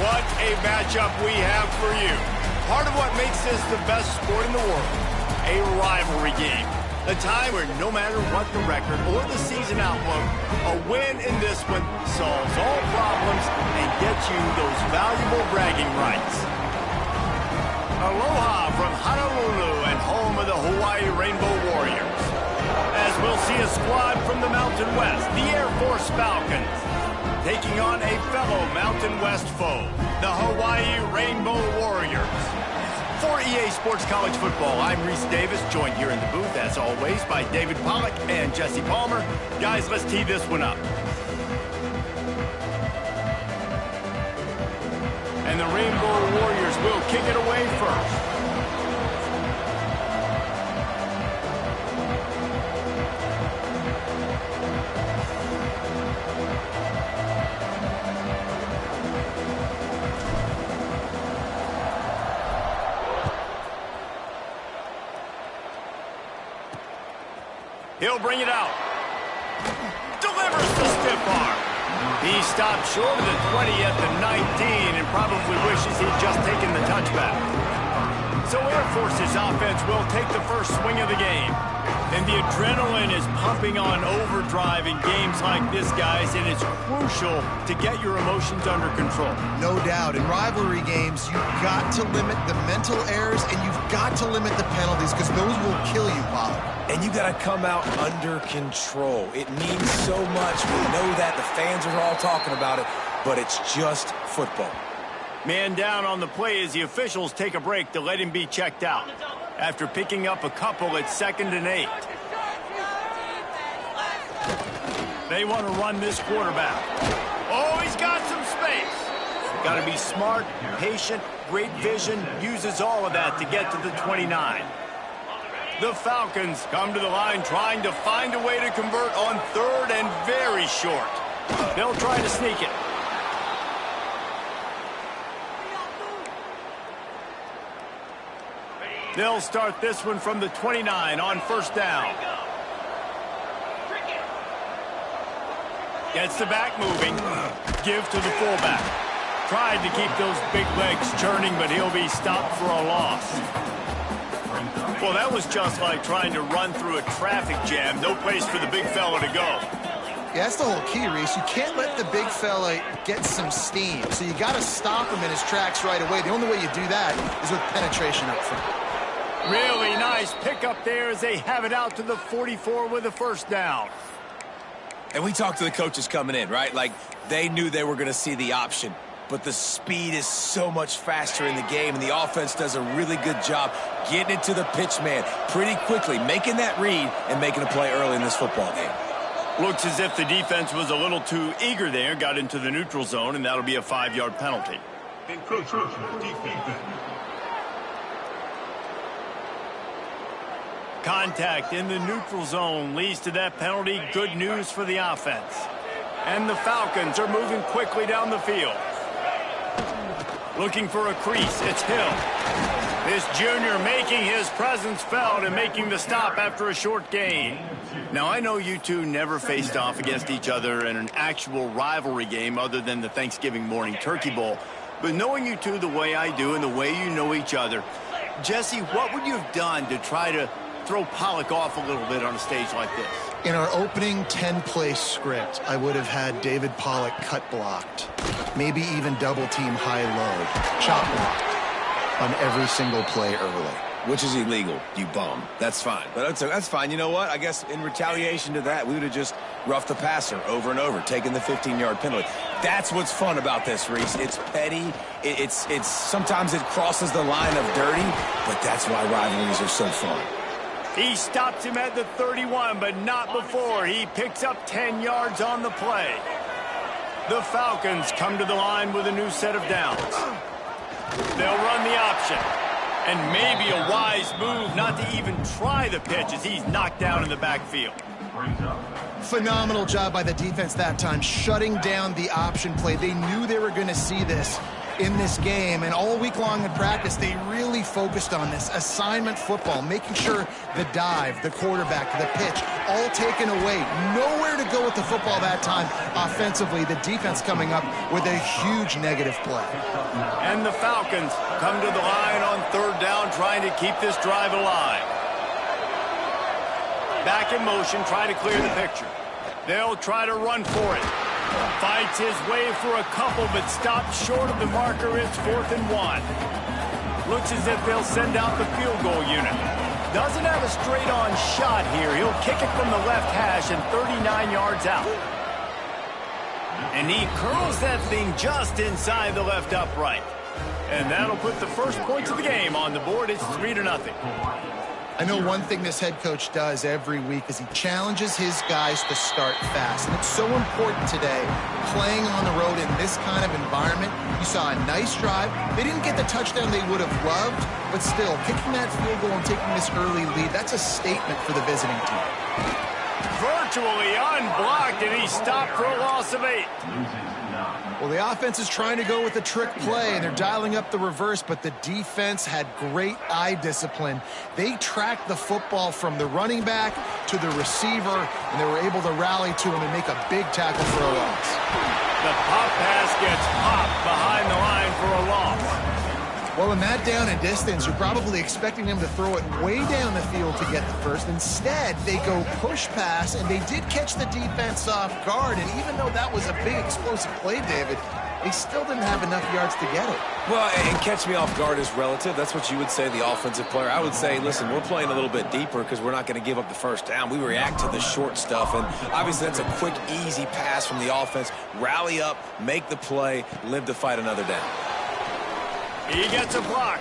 What a matchup we have for you. Part of what makes this the best sport in the world, a rivalry game. A time where no matter what the record or the season outlook, a win in this one solves all problems and gets you those valuable bragging rights. Aloha from Honolulu and home of the Hawaii Rainbow Warriors. As we'll see a squad from the Mountain West, the Air Force Falcons, taking on a fellow Mountain West foe, the Hawaii Rainbow Warriors. For EA Sports College Football, I'm Reese Davis, joined here in the booth, as always, by David Pollack and Jesse Palmer. Guys, let's tee this one up. And the Rainbow Warriors will kick it away first. He'll bring it out. Delivers the stiff arm. He stopped short of the 20 at the 19 and probably wishes he'd just taken the touchback. So Air Force's offense will take the first swing of the game. And the adrenaline is pumping on overdrive in games like this, guys, and it's crucial to get your emotions under control. No doubt. In rivalry games, you've got to limit the mental errors and you've got to limit the penalties because those will kill you, Pollard. And you got to come out under control. It means so much. We know that. The fans are all talking about it, but it's just football. Man down on the play as the officials take a break to let him be checked out. After picking up a couple at 2nd and 8. They want to run this quarterback. Oh, he's got some space. Got to be smart, patient, great vision, uses all of that to get to the 29. The Falcons come to the line trying to find a way to convert on 3rd and very short. They'll try to sneak it. They'll start this one from the 29 on 1st down. Gets the back moving. Give to the fullback. Tried to keep those big legs churning, but he'll be stopped for a loss. Well, that was just like trying to run through a traffic jam. No place for the big fella to go. Yeah, that's the whole key, Reese. You can't let the big fella get some steam. So you got to stop him in his tracks right away. The only way you do that is with penetration up front. Really nice pickup there as they have it out to the 44 with a 1st down. And we talked to the coaches coming in, right? Like, they knew they were going to see the option. But the speed is so much faster in the game, and the offense does a really good job getting it to the pitch man pretty quickly, making that read and making a play early in this football game. Looks as if the defense was a little too eager there, got into the neutral zone, and that'll be a 5-yard penalty. Contact in the neutral zone leads to that penalty. Good news for the offense. And the Falcons are moving quickly down the field. Looking for a crease, it's Hill. This junior making his presence felt and making the stop after a short gain. Now, I know you two never faced off against each other in an actual rivalry game other than the Thanksgiving morning Turkey Bowl. But knowing you two the way I do and the way you know each other, Jesse, what would you have done to try to throw Pollack off a little bit on a stage like this? In our opening 10-play script, I would have had David Pollack cut blocked. Maybe even double-team high-low. Chop block on every single play early. Which is illegal, you bum. That's fine. But that's fine. You know what? I guess in retaliation to that, we would have just roughed the passer over and over, taking the 15-yard penalty. That's what's fun about this, Reese. It's petty. It's sometimes it crosses the line of dirty, but that's why rivalries are so fun. He stops him at the 31, but not before. He picks up 10 yards on the play. The Falcons come to the line with a new set of downs. They'll run the option. And maybe a wise move not to even try the pitch as he's knocked down in the backfield. Phenomenal job by the defense that time, shutting down the option play. They knew they were going to see this, in this game, and all week long in practice, they really focused on this assignment football, making sure the dive, the quarterback, the pitch, all taken away. Nowhere to go with the football that time offensively. The defense coming up with a huge negative play. And the Falcons come to the line on third down, trying to keep this drive alive. Back in motion, try to clear the picture. They'll try to run for it. Fights his way for a couple, but stops short of the marker. It's 4th and 1. Looks as if they'll send out the field goal unit. Doesn't have a straight-on shot here. He'll kick it from the left hash and 39 yards out. And he curls that thing just inside the left upright. And that'll put the first points of the game on the board. It's 3-0. I know one thing this head coach does every week is he challenges his guys to start fast. And it's so important today, playing on the road in this kind of environment. You saw a nice drive. They didn't get the touchdown they would have loved, but still, kicking that field goal and taking this early lead, that's a statement for the visiting team. Virtually unblocked, and he stopped for a loss of 8. Well, the offense is trying to go with a trick play, and they're dialing up the reverse, but the defense had great eye discipline. They tracked the football from the running back to the receiver, and they were able to rally to him and make a big tackle for a loss. The pop pass gets popped behind the line for a loss. Well, in that down and distance, you're probably expecting them to throw it way down the field to get the first. Instead, they go push pass, and they did catch the defense off guard. And even though that was a big explosive play, David, they still didn't have enough yards to get it. Well, and catch me off guard is relative. That's what you would say, the offensive player. I would say, listen, we're playing a little bit deeper because we're not going to give up the first down. We react to the short stuff, and obviously that's a quick, easy pass from the offense. Rally up, make the play, live to fight another down. He gets a block.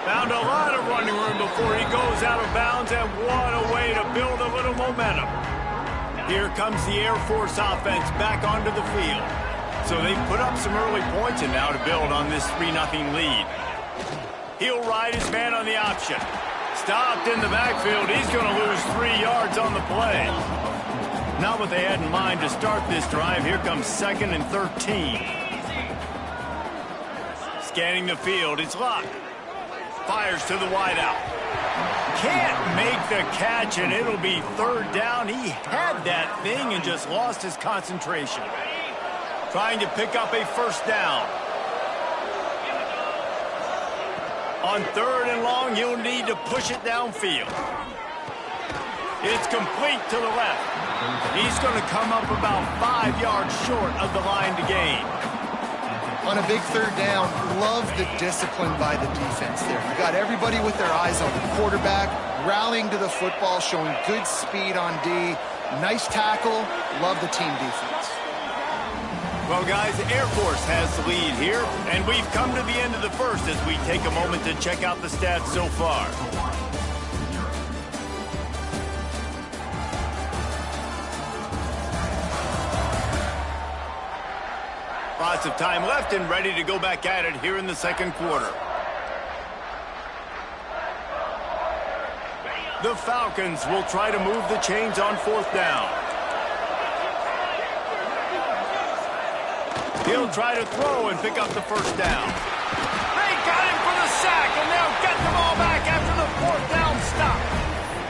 Found a lot of running room before he goes out of bounds, and what a way to build a little momentum. Here comes the Air Force offense back onto the field. So they've put up some early points, and now to build on this 3-0 lead. He'll ride his man on the option. Stopped in the backfield. He's going to lose 3 yards on the play. Not what they had in mind to start this drive. Here comes 2nd and 13. Scanning the field. It's Locke. Fires to the wideout. Can't make the catch, and it'll be 3rd down. He had that thing and just lost his concentration. Trying to pick up a first down. On 3rd and long, he'll need to push it downfield. It's complete to the left. He's going to come up about 5 yards short of the line to gain. On a big 3rd down, love the discipline by the defense there. You got everybody with their eyes on the quarterback, rallying to the football, showing good speed on D. Nice tackle. Love the team defense. Well, guys, the Air Force has the lead here, and we've come to the end of the first as we take a moment to check out the stats so far. Lots of time left and ready to go back at it here in the second quarter. The Falcons will try to move the chains on 4th down. He'll try to throw and pick up the first down. They got him for the sack, and they'll get the ball back after the 4th down stop.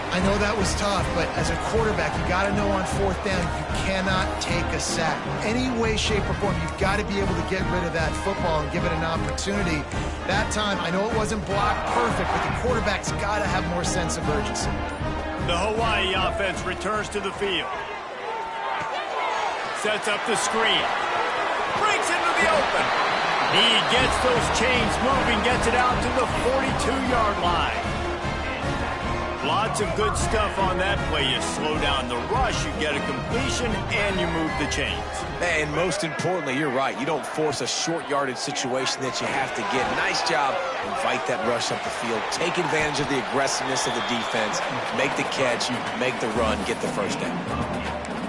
I know that was tough, but as a quarterback, you got to know on 4th down, you cannot take a sack. Any way, shape, or form, you've got to be able to get rid of that football and give it an opportunity. That time, I know it wasn't blocked perfect, but the quarterback's got to have more sense of urgency. The Hawaii offense returns to the field. Sets up the screen. Breaks into the open. He gets those chains moving, gets it out to the 42-yard line. Lots of good stuff on that play. You slow down the rush, you get a completion, and you move the chains. And most importantly, you're right. You don't force a short yardage situation that you have to get. Nice job. Invite that rush up the field. Take advantage of the aggressiveness of the defense. Make the catch, make the run, get the first down.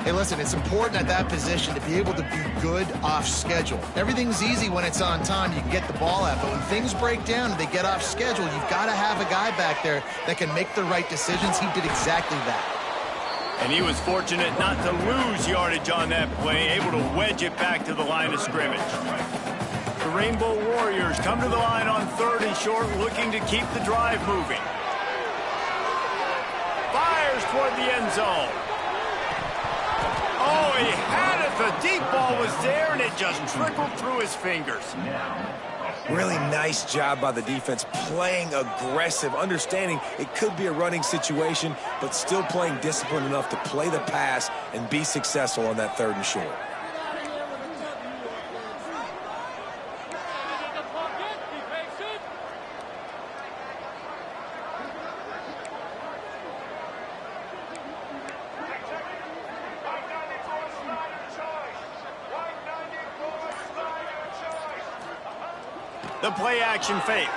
Hey, listen, it's important at that position to be able to be good off schedule. Everything's easy when it's on time. You can get the ball out. But when things break down and they get off schedule, you've got to have a guy back there that can make the right decisions. He did exactly that. And he was fortunate not to lose yardage on that play, able to wedge it back to the line of scrimmage. The Rainbow Warriors come to the line on 3rd and short, looking to keep the drive moving. Fires toward the end zone. Oh, he had it. The deep ball was there, and it just trickled through his fingers. Really nice job by the defense, playing aggressive, understanding it could be a running situation, but still playing disciplined enough to play the pass and be successful on that 3rd and short. The play-action fake.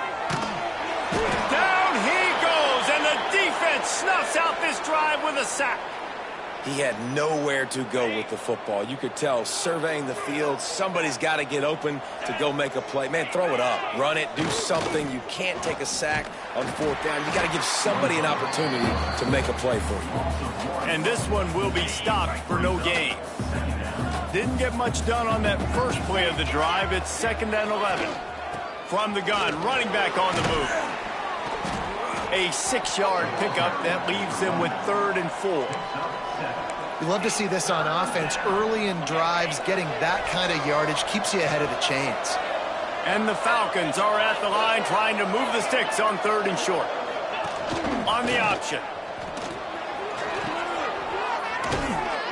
Down he goes, and the defense snuffs out this drive with a sack. He had nowhere to go with the football. You could tell, surveying the field, somebody's got to get open to go make a play. Man, throw it up, run it, do something. You can't take a sack on 4th down. You got to give somebody an opportunity to make a play for you. And this one will be stopped for no gain. Didn't get much done on that first play of the drive. It's 2nd and 11. From the gun, running back on the move. A 6-yard pickup that leaves them with 3rd and 4. You love to see this on offense. Early in drives, getting that kind of yardage keeps you ahead of the chains. And the Falcons are at the line trying to move the sticks on 3rd and short. On the option.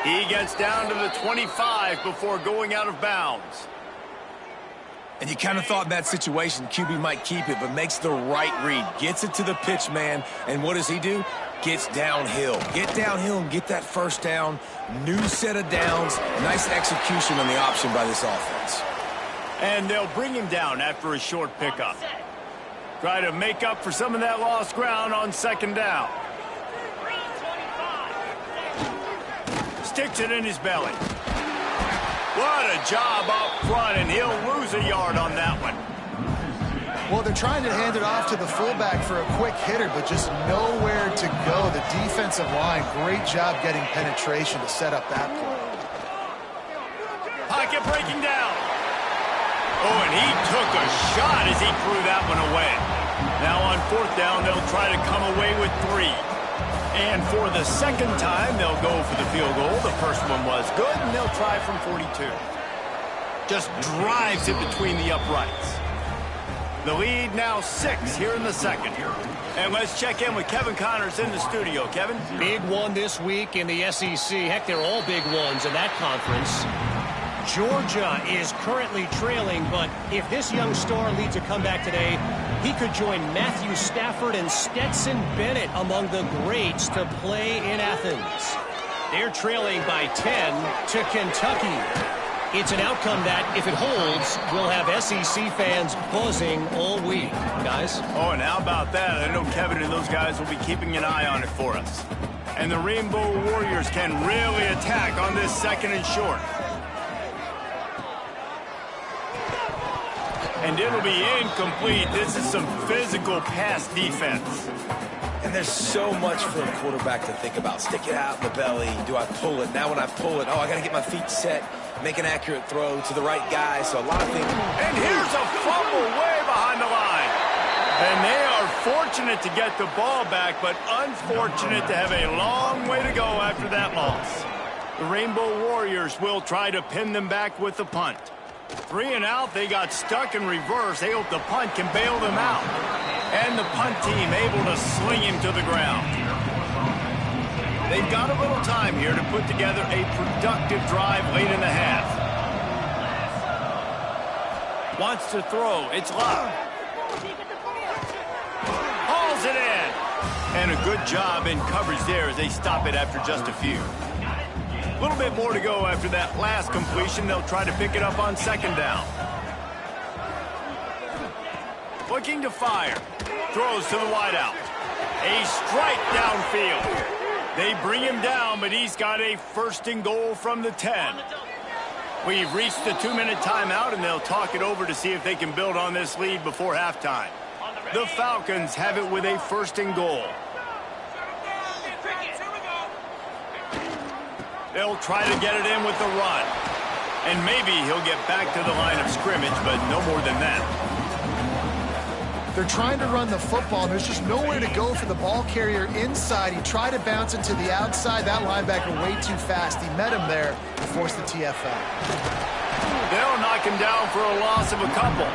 He gets down to the 25 before going out of bounds. And you kind of thought in that situation QB might keep it, but makes the right read. Gets it to the pitch man, and what does he do? Gets downhill. Get downhill and get that 1st down. New set of downs. Nice execution on the option by this offense. And they'll bring him down after a short pickup. Try to make up for some of that lost ground on 2nd down. Sticks it in his belly. What a job up front, and he'll lose a yard on that one. Well, they're trying to hand it off to the fullback for a quick hitter, but just nowhere to go. The defensive line, great job getting penetration to set up that play. Pocket breaking down. Oh, and he took a shot as he threw that one away. Now on 4th down, they'll try to come away with 3. And for the 2nd time, they'll go for the field goal. The first one was good, and they'll try from 42. Just drives it between the uprights. The lead now 6 here in the 2nd. And let's check in with Kevin Connors in the studio. Kevin? Big one this week in the SEC. Heck, they're all big ones in that conference. Georgia is currently trailing, but if this young star leads a comeback today, he could join Matthew Stafford and Stetson Bennett among the greats to play in Athens. They're trailing by 10 to Kentucky. It's an outcome that, if it holds, will have SEC fans buzzing all week. Guys? Oh, and how about that? I know Kevin and those guys will be keeping an eye on it for us. And the Rainbow Warriors can really attack on this 2nd and short. And it'll be incomplete. This is some physical pass defense. And there's so much for a quarterback to think about. Stick it out in the belly. Do I pull it? Now when I pull it, I got to get my feet set, make an accurate throw to the right guy. So a lot of things. And here's a fumble way behind the line. And they are fortunate to get the ball back, but unfortunate to have a long way to go after that loss. The Rainbow Warriors will try to pin them back with the punt. 3 and out, they got stuck in reverse. They hope the punt can bail them out. And the punt team able to sling him to the ground. They've got a little time here to put together a productive drive late in the half. Wants to throw. It's Love. Hauls it in. And a good job in coverage there as they stop it after just a few. A little bit more to go after that last completion. They'll try to pick it up on 2nd down. Looking to fire. Throws to the wideout. A strike downfield. They bring him down, but he's got a 1st and goal from the 10. We've reached the 2-minute timeout, and they'll talk it over to see if they can build on this lead before halftime. The Falcons have it with a 1st and goal. They'll try to get it in with the run. And maybe he'll get back to the line of scrimmage, but no more than that. They're trying to run the football, and there's just nowhere to go for the ball carrier inside. He tried to bounce it to the outside. That linebacker way too fast. He met him there and forced the TFL. They'll knock him down for a loss of a couple.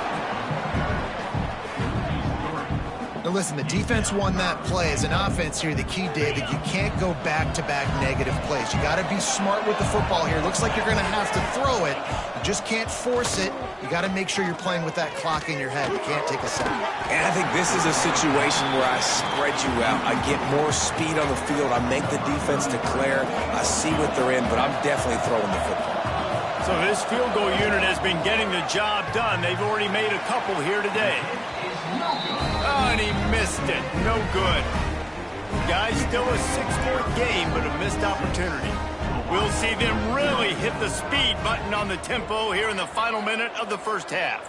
Now listen, the defense won that play. As an offense here, the key, David, you can't go back-to-back negative plays. You got to be smart with the football here. Looks like you're going to have to throw it. You just can't force it. You got to make sure you're playing with that clock in your head. You can't take a sack. And I think this is a situation where I spread you out. I get more speed on the field. I make the defense declare. I see what they're in, but I'm definitely throwing the football. So this field goal unit has been getting the job done. They've already made a couple here today. Oh, and he missed it. No good. Guys, still a 6-point game, but a missed opportunity. We'll see them really hit the speed button on the tempo here in the final minute of the first half.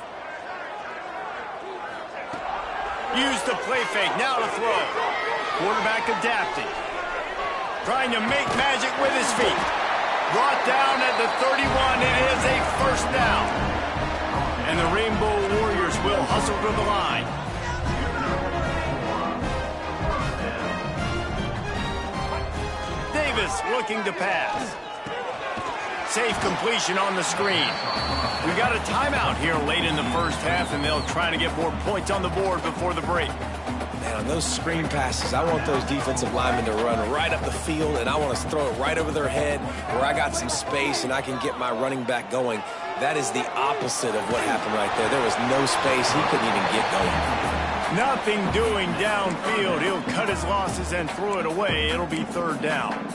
Use the play fake. Now to throw. Quarterback adapting. Trying to make magic with his feet. Brought down at the 31. It is a first down. And the Rainbow Warriors will hustle to the line. Davis looking to pass. Safe completion on the screen. We got a timeout here late in the first half, and they'll try to get more points on the board before the break. Man, on those screen passes, I want those defensive linemen to run right up the field, and I want to throw it right over their head where I got some space and I can get my running back going. That is the opposite of what happened right there. There was no space. He couldn't even get going. Nothing doing downfield. He'll cut his losses and throw it away. It'll be third down.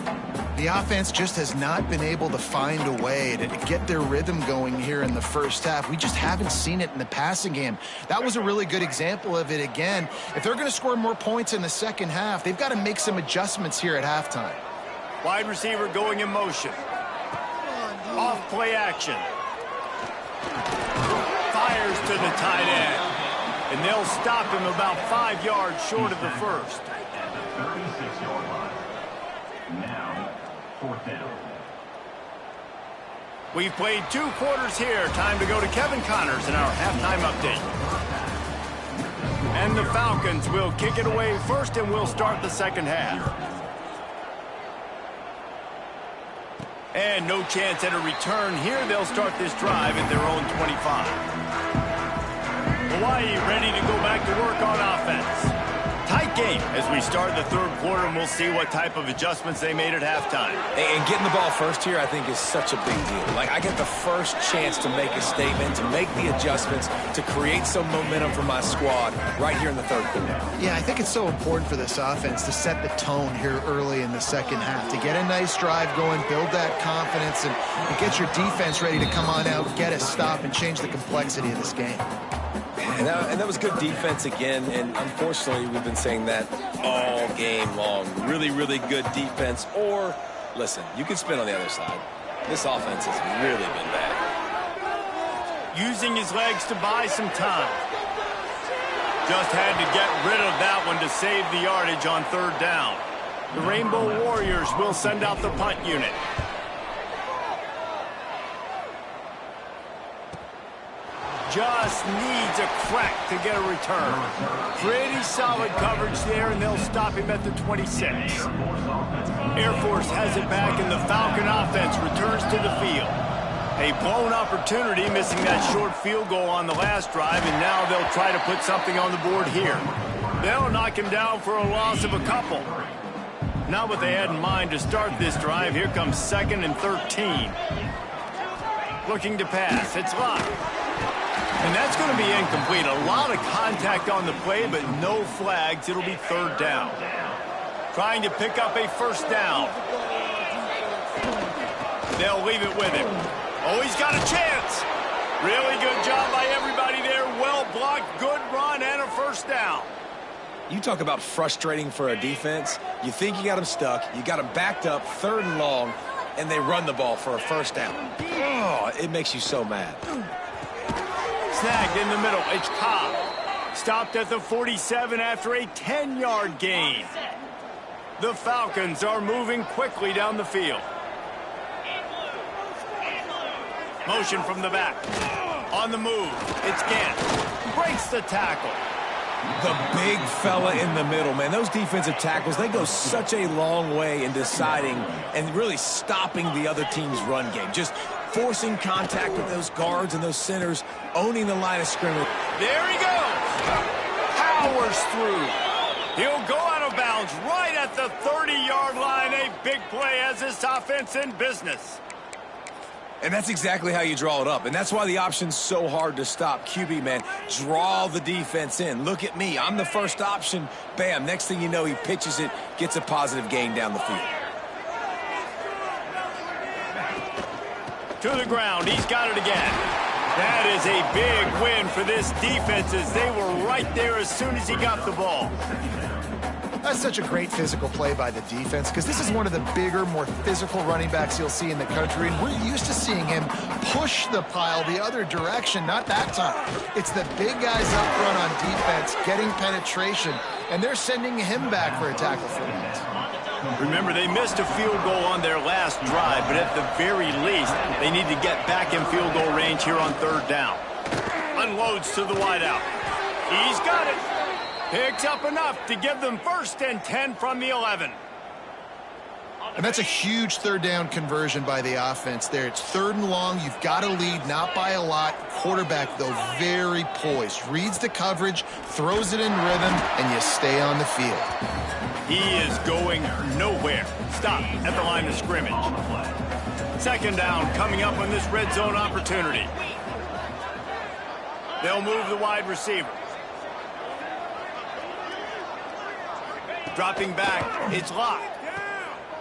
The offense just has not been able to find a way to get their rhythm going here in the first half. We just haven't seen it in the passing game. That was a really good example of it again. If they're going to score more points in the second half, they've got to make some adjustments here at halftime. Wide receiver going in motion. Off play action. Fires to the tight end. And they'll stop him about 5 yards short of the first. We've played 2 quarters here. Time to go to Kevin Connors in our halftime update. And the Falcons will kick it away first, and we'll start the second half. And no chance at a return here. They'll start this drive at their own 25. Hawaii ready to go back to work on offense. Tight game as we start the third quarter, and we'll see what type of adjustments they made at halftime. And getting the ball first here, I think, is such a big deal. Like, I get the first chance to make a statement, to make the adjustments, to create some momentum for my squad right here in the third quarter. Yeah, I think it's so important for this offense to set the tone here early in the second half, to get a nice drive going, build that confidence, and get your defense ready to come on out, get a stop, and change the complexity of this game. And that was good defense again, and unfortunately, we've been saying that all game long. Really, really good defense. Or, listen, you can spin on the other side. This offense has really been bad. Using his legs to buy some time. Just had to get rid of that one to save the yardage on third down. The Rainbow Warriors will send out the punt unit. Just needs a crack to get a return. Pretty solid coverage there, and they'll stop him at the 26. Air Force has it back, and the Falcon offense returns to the field. A blown opportunity, missing that short field goal on the last drive, and now they'll try to put something on the board here. They'll knock him down for a loss of a couple. Not what they had in mind to start this drive. Here comes 2nd and 13. Looking to pass. It's locked. And that's going to be incomplete. A lot of contact on the play, but no flags. It'll be third down. Trying to pick up a first down. They'll leave it with him. Oh, he's got a chance. Really good job by everybody there. Well blocked, good run, and a first down. You talk about frustrating for a defense. You think you got them stuck. You got them backed up, 3rd and long, and they run the ball for a first down. Oh, it makes you so mad. Snagged in the middle. It's Cobb. Stopped at the 47 after a 10-yard gain. The Falcons are moving quickly down the field. Motion from the back. On the move. It's Gant. Breaks the tackle. The big fella in the middle, man. Those defensive tackles, they go such a long way in deciding and really stopping the other team's run game. Just forcing contact with those guards and those centers, owning the line of scrimmage. There he goes. Powers through. He'll go out of bounds right at the 30-yard line. A big play as this offense in business. And that's exactly how you draw it up. And that's why the option's so hard to stop. QB, man, draw the defense in. Look at me. I'm the first option. Bam. Next thing you know, he pitches it, gets a positive gain down the field. To the ground. He's got it again. That is a big win for this defense as they were right there as soon as he got the ball. That's such a great physical play by the defense because this is one of the bigger, more physical running backs you'll see in the country, and we're used to seeing him push the pile the other direction. Not that time. It's the big guys up front on defense getting penetration, and they're sending him back for a tackle for that. Remember, they missed a field goal on their last drive, but at the very least, they need to get back in field goal range here on third down. Unloads to the wideout. He's got it. Picks up enough to give them 1st and 10 from the 11. And that's a huge third down conversion by the offense there. It's 3rd and long. You've got to lead, not by a lot. Quarterback, though, very poised. Reads the coverage, throws it in rhythm, and you stay on the field. He is going nowhere. Stop at the line of scrimmage. 2nd down coming up on this red zone opportunity. They'll move the wide receiver. Dropping back, it's locked.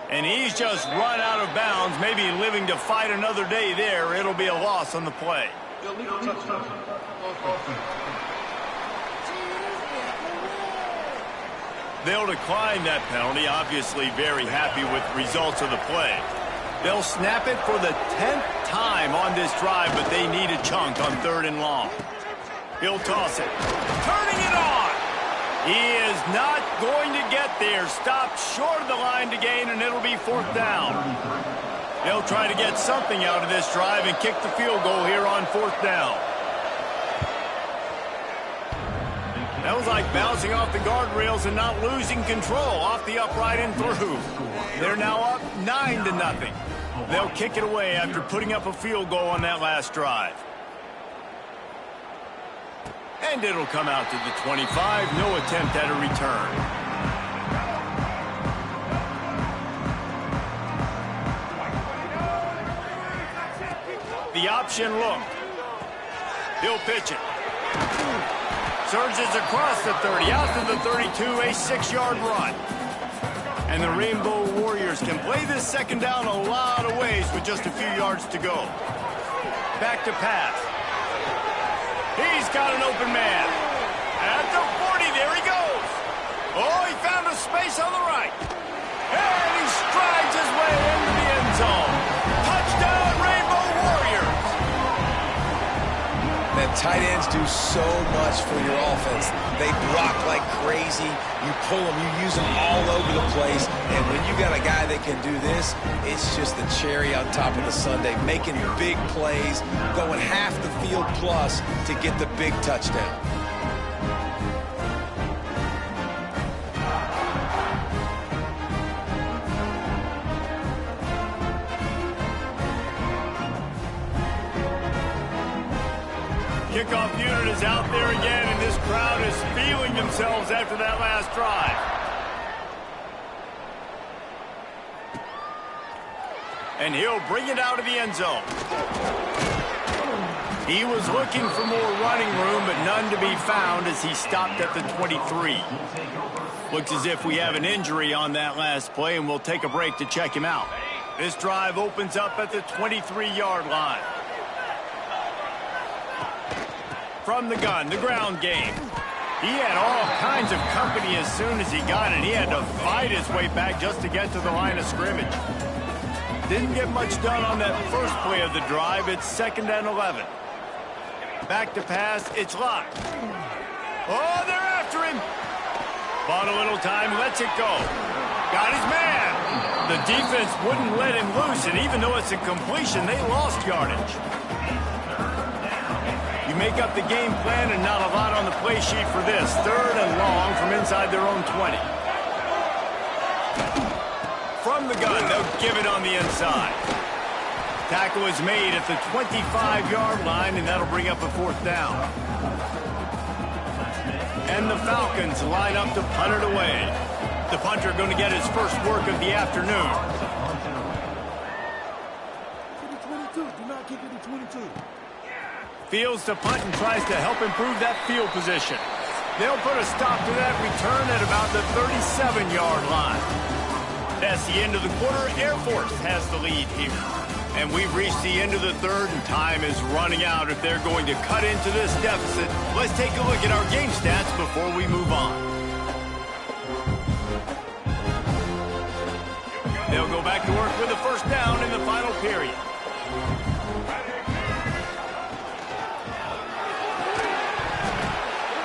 And he's just run out of bounds, maybe living to fight another day there. It'll be a loss on the play. They'll decline that penalty, obviously very happy with the results of the play. They'll snap it for the 10th time on this drive, but they need a chunk on 3rd and long. He'll toss it. Turning it on. He is not going to get there. Stopped short of the line to gain, and it'll be 4th down. They'll try to get something out of this drive and kick the field goal here on 4th down. That was like bouncing off the guardrails and not losing control off the upright and through. They're now up 9-0. They'll kick it away after putting up a field goal on that last drive. And it'll come out to the 25. No attempt at a return. The option look. He'll pitch it. Surges across the 30, out to the 32, a 6-yard run. And the Rainbow Warriors can play this 2nd down a lot of ways with just a few yards to go. Back to pass. He's got an open man. At the 40, there he goes. Oh, he found a space on the right. And he strides his way into the end zone. Touchdown, Rainbow Warriors. Man, tight ends do so much for your offense. They block like crazy. You pull them, you use them all over the place. And when you got a guy that can do this, it's just the cherry on top of the sundae, making big plays, going half the field plus to get the big touchdown. Kickoff unit is out there again, and this crowd is feeling themselves after that last drive. And he'll bring it out of the end zone. He was looking for more running room, but none to be found as he stopped at the 23. Looks as if we have an injury on that last play, and we'll take a break to check him out. This drive opens up at the 23-yard line. From the gun, the ground game. He had all kinds of company as soon as he got it. He had to fight his way back just to get to the line of scrimmage. Didn't get much done on that first play of the drive. It's 2nd and 11. Back to pass. It's locked. Oh, they're after him. Bought a little time. Lets it go. Got his man. The defense wouldn't let him loose, and even though it's a completion, they lost yardage. You make up the game plan and not a lot on the play sheet for this. 3rd and long from inside their own 20. From the gun, they'll give it on the inside. Tackle is made at the 25-yard line, and that'll bring up a 4th down. And the Falcons line up to punt it away. The punter going to get his first work of the afternoon. Fields to punt and tries to help improve that field position. They'll put a stop to that return at about the 37-yard line. That's the end of the quarter. Air Force has the lead here. And we've reached the end of the 3rd, and time is running out if they're going to cut into this deficit. Let's take a look at our game stats before we move on. They'll go back to work with a 1st down in the final period.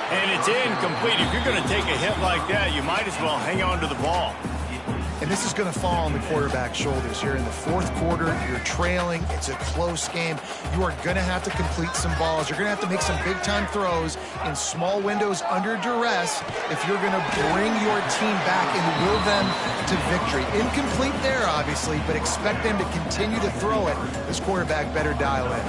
And it's incomplete. If you're going to take a hit like that, you might as well hang on to the ball. And this is going to fall on the quarterback's shoulders. You're in the 4th quarter. You're trailing. It's a close game. You are going to have to complete some balls. You're going to have to make some big-time throws in small windows under duress if you're going to bring your team back and will them to victory. Incomplete there, obviously, but expect them to continue to throw it. This quarterback better dial in.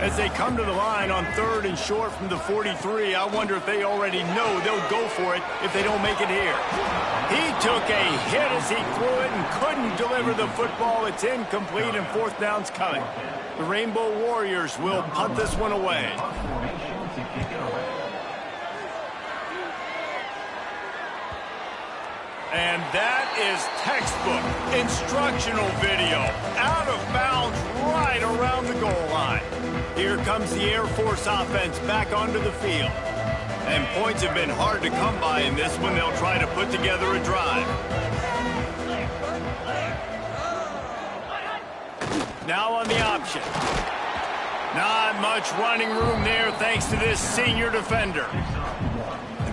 As they come to the line on 3rd and short from the 43, I wonder if they already know they'll go for it if they don't make it here. He took a hit as he threw it and couldn't deliver the football. It's incomplete and 4th down's coming. The Rainbow Warriors will punt this one away. And that is textbook instructional video. Out of bounds right around the goal line. Here comes the Air Force offense back onto the field. And points have been hard to come by in this one. They'll try to put together a drive. Now on the option. Not much running room there thanks to this senior defender.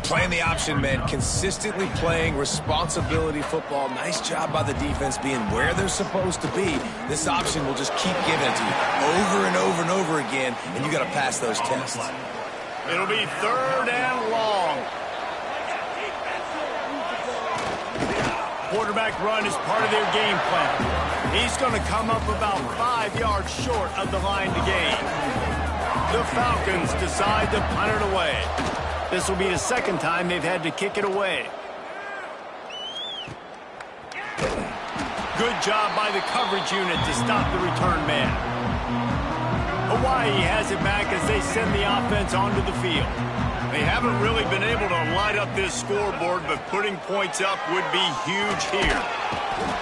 Playing the option, man, consistently playing responsibility football. Nice job by the defense being where they're supposed to be. This option will just keep giving it to you over and over and over again, and you got to pass those tests. It'll be 3rd and long. Quarterback run is part of their game plan. He's going to come up about 5 yards short of the line to gain. The Falcons decide to punt it away. This will be the 2nd time they've had to kick it away. Good job by the coverage unit to stop the return man. Hawaii has it back as they send the offense onto the field. They haven't really been able to light up this scoreboard, but putting points up would be huge here.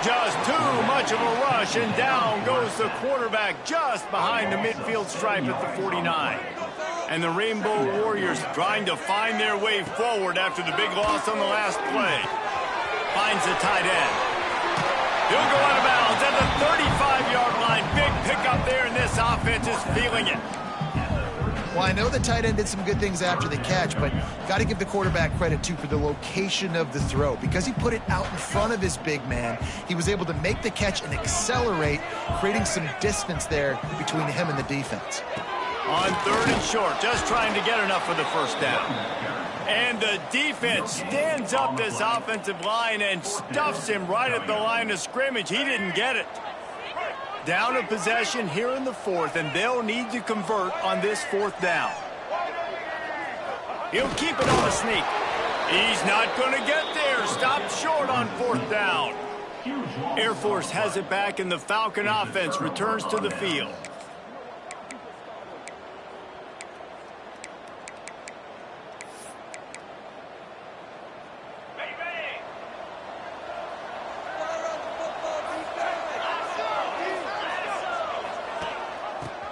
Just too much of a rush, and down goes the quarterback just behind the midfield stripe at the 49. And the Rainbow Warriors trying to find their way forward after the big loss on the last play. Finds the tight end. He'll go out of bounds at the 35-yard line. Big pickup there, and this offense is feeling it. Well, I know the tight end did some good things after the catch, but got to give the quarterback credit, too, for the location of the throw. Because he put it out in front of his big man, he was able to make the catch and accelerate, creating some distance there between him and the defense. On 3rd and short, just trying to get enough for the 1st down. And the defense stands up this offensive line and stuffs him right at the line of scrimmage. He didn't get it. Down a possession here in the 4th, and they'll need to convert on this 4th down. He'll keep it on the sneak. He's not going to get there. Stopped short on 4th down. Air Force has it back, and the Falcon offense returns to the field.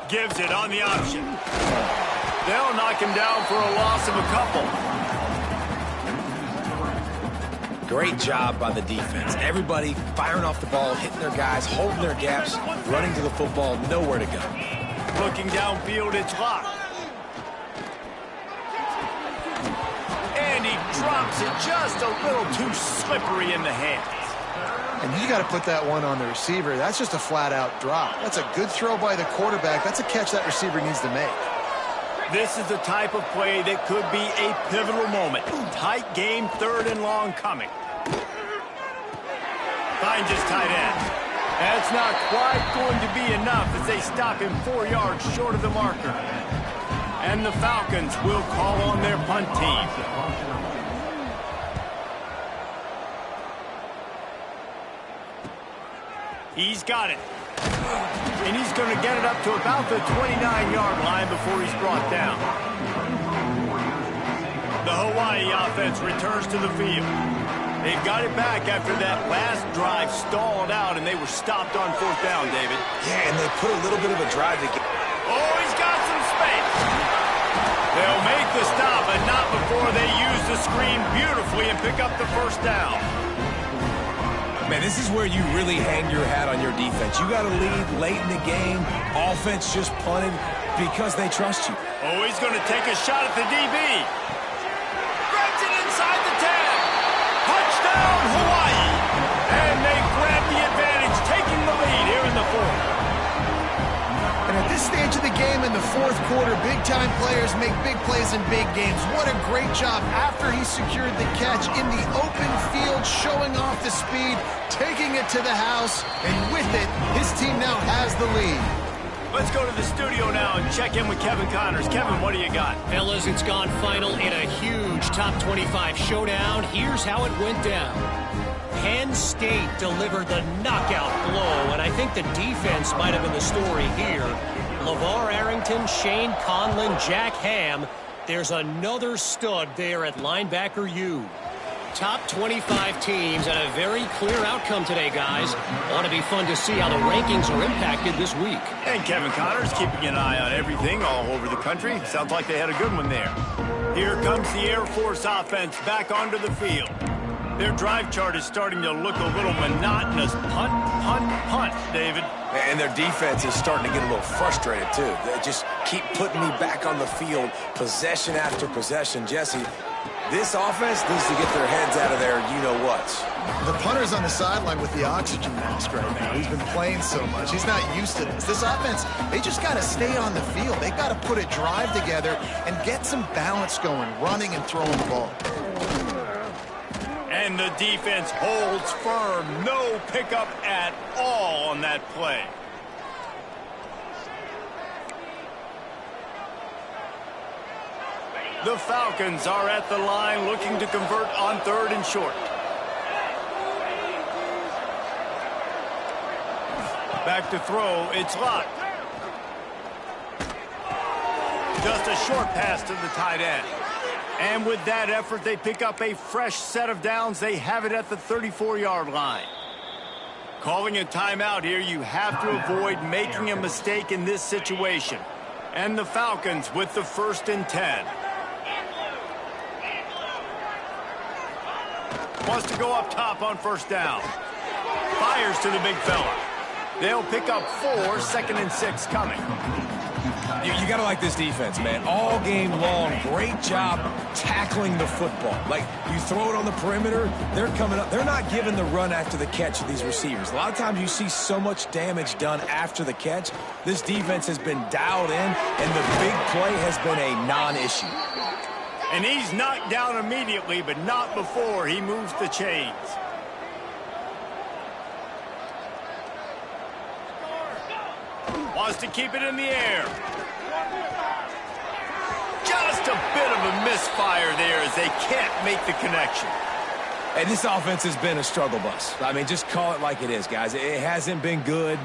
Gives it on the option. They'll knock him down for a loss of a couple. Great job by the defense. Everybody firing off the ball, hitting their guys, holding their gaps, running to the football, nowhere to go. Looking downfield, it's locked. And he drops it just a little too slippery in the hands. And you got to put that one on the receiver. That's just a flat-out drop. That's a good throw by the quarterback. That's a catch that receiver needs to make. This is the type of play that could be a pivotal moment. Tight game, 3rd and long coming. Finds his tight end. That's not quite going to be enough as they stop him 4 yards short of the marker. And the Falcons will call on their punt team. He's got it. And he's going to get it up to about the 29-yard line before he's brought down. The Hawaii offense returns to the field. They've got it back after that last drive stalled out, and they were stopped on 4th down, David. Yeah, and they put a little bit of a drive together. Oh, he's got some space. They'll make the stop, but not before they use the screen beautifully and pick up the 1st down. Man, this is where you really hang your hat on your defense. You got to lead late in the game. Offense just punted because they trust you. Oh, he's going to take a shot at the DB. Grabs it inside the 10. Touchdown, Hawaii. And they grab the advantage, taking the lead here in the 4th. And at this stage of the game in the 4th quarter, big-time players make big plays in big games. What a great job after he secured the catch in the open field, showing off the speed, taking it to the house, and with it, his team now has the lead. Let's go to the studio now and check in with Kevin Connors. Kevin, what do you got? Fellas, it's gone final in a huge top 25 showdown. Here's how it went down. Penn State delivered the knockout blow, and I think the defense might have been the story here. LeVar Arrington, Shane Conlon, Jack Ham. There's another stud there at linebacker U. Top 25 teams and a very clear outcome today, guys. Ought to be fun to see how the rankings are impacted this week. And Kevin Connors keeping an eye on everything all over the country. Sounds like they had a good one there. Here comes the Air Force offense back onto the field. Their drive chart is starting to look a little monotonous. Punt, punt, punt, David. And their defense is starting to get a little frustrated, too. They just keep putting me back on the field, possession after possession. Jesse, this offense needs to get their heads out of their you-know-whats. The punter's on the sideline with the oxygen mask right now. He's been playing so much. He's not used to this. This offense, they just got to stay on the field. They got to put a drive together and get some balance going, running and throwing the ball. And the defense holds firm. No pickup at all on that play. The Falcons are at the line looking to convert on 3rd and short. Back to throw. It's locked. Just a short pass to the tight end. And with that effort, they pick up a fresh set of downs. They have it at the 34-yard line. Calling a timeout here, you have to avoid making a mistake in this situation. And the Falcons with the 1st and 10. Wants to go up top on 1st down. Fires to the big fella. They'll pick up 4, 2nd and 6 coming. You got to like this defense, man. All game long, great job tackling the football. Like, you throw it on the perimeter, they're coming up. They're not giving the run after the catch to these receivers. A lot of times you see so much damage done after the catch. This defense has been dialed in, and the big play has been a non-issue. And he's knocked down immediately, but not before he moves the chains. Wants to keep it in the air. Just a bit of a misfire there as they can't make the connection. And this offense has been a struggle bus. I mean, just call it like it is, guys. It hasn't been good,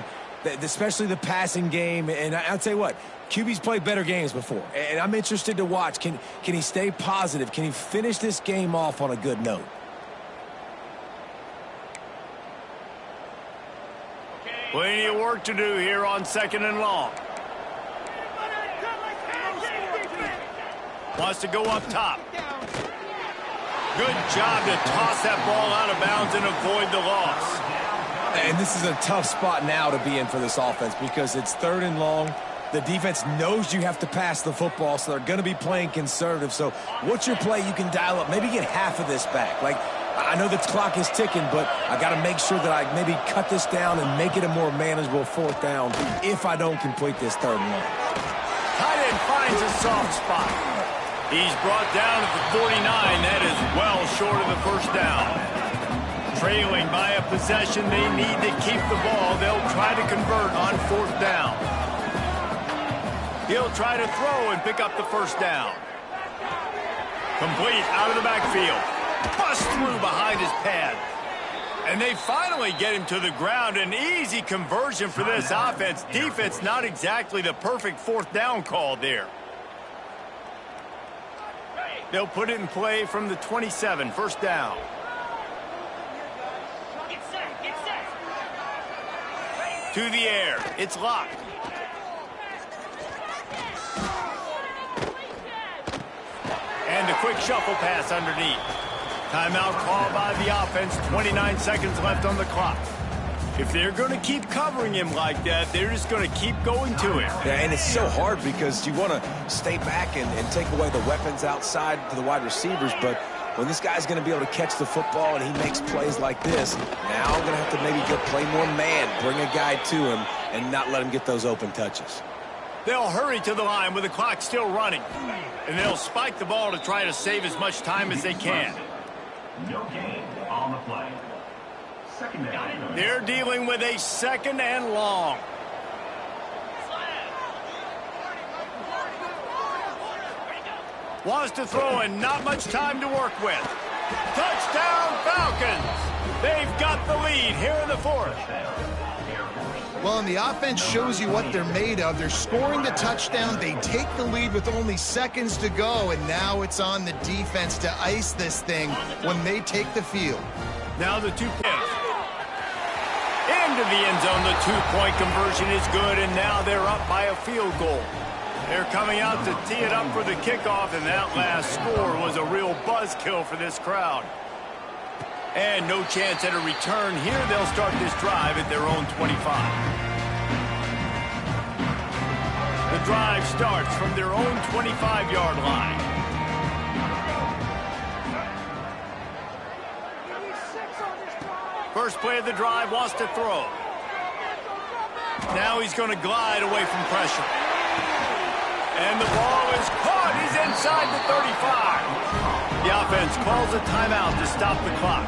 especially the passing game. And I'll tell you what, QB's played better games before. And I'm interested to watch. Can he stay positive? Can he finish this game off on a good note? Plenty of work to do here on 2nd and long. Wants to go up top. Good job to toss that ball out of bounds and avoid the loss. And this is a tough spot now to be in for this offense because it's 3rd and long. The defense knows you have to pass the football, so they're going to be playing conservative. So what's your play you can dial up? Maybe get half of this back. Like, I know the clock is ticking, but I got to make sure that I maybe cut this down and make it a more manageable 4th down if I don't complete this 3rd and 1. Tight end finds a soft spot. He's brought down at the 49. That is well short of the 1st down. Trailing by a possession, they need to keep the ball. They'll try to convert on 4th down. He'll try to throw and pick up the 1st down. Complete out of the backfield. Bust through behind his pad. And they finally get him to the ground. An easy conversion for this offense. Defense, not exactly the perfect 4th down call there. They'll put it in play from the 27, 1st down. To the air. It's locked. And a quick shuffle pass underneath. Timeout called by the offense. 29 seconds left on the clock. If they're going to keep covering him like that, they're just going to keep going to him. Yeah, and it's so hard because you want to stay back and take away the weapons outside to the wide receivers, but when this guy's going to be able to catch the football and he makes plays like this, now I'm going to have to maybe go play more man, bring a guy to him, and not let him get those open touches. They'll hurry to the line with the clock still running. And they'll spike the ball to try to save as much time as they can. No gain on the play. Second down. They're dealing with a 2nd and long. Wants to throw and not much time to work with. Touchdown Falcons! They've got the lead here in the 4th. Well, and the offense shows you what they're made of. They're scoring the touchdown. They take the lead with only seconds to go, and now it's on the defense to ice this thing when they take the field. Now the 2 picks. Into the end zone. The 2-point conversion is good, and now they're up by a field goal. They're coming out to tee it up for the kickoff, and that last score was a real buzzkill for this crowd. And no chance at a return here. They'll start this drive at their own 25. The drive starts from their own 25-yard line. First play of the drive, wants to throw. Now he's going to glide away from pressure. And the ball is caught. He's inside the 35. The offense calls a timeout to stop the clock.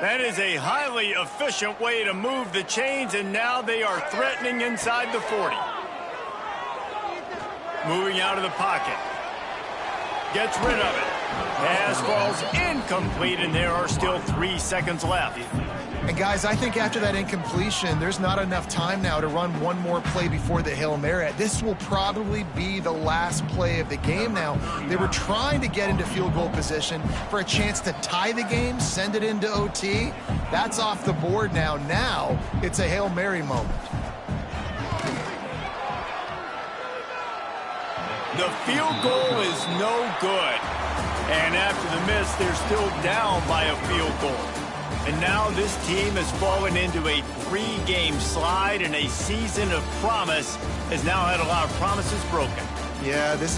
That is a highly efficient way to move the chains, and now they are threatening inside the 40. Moving out of the pocket. Gets rid of it. Pass falls incomplete, and there are still 3 seconds left. And guys, I think after that incompletion, there's not enough time now to run one more play before the Hail Mary. This will probably be the last play of the game now. They were trying to get into field goal position for a chance to tie the game, send it into OT. That's off the board now. Now it's a Hail Mary moment. The field goal is no good. And after the miss, they're still down by a field goal. And now this team has fallen into a 3-game slide, and a season of promise has now had a lot of promises broken. Yeah, this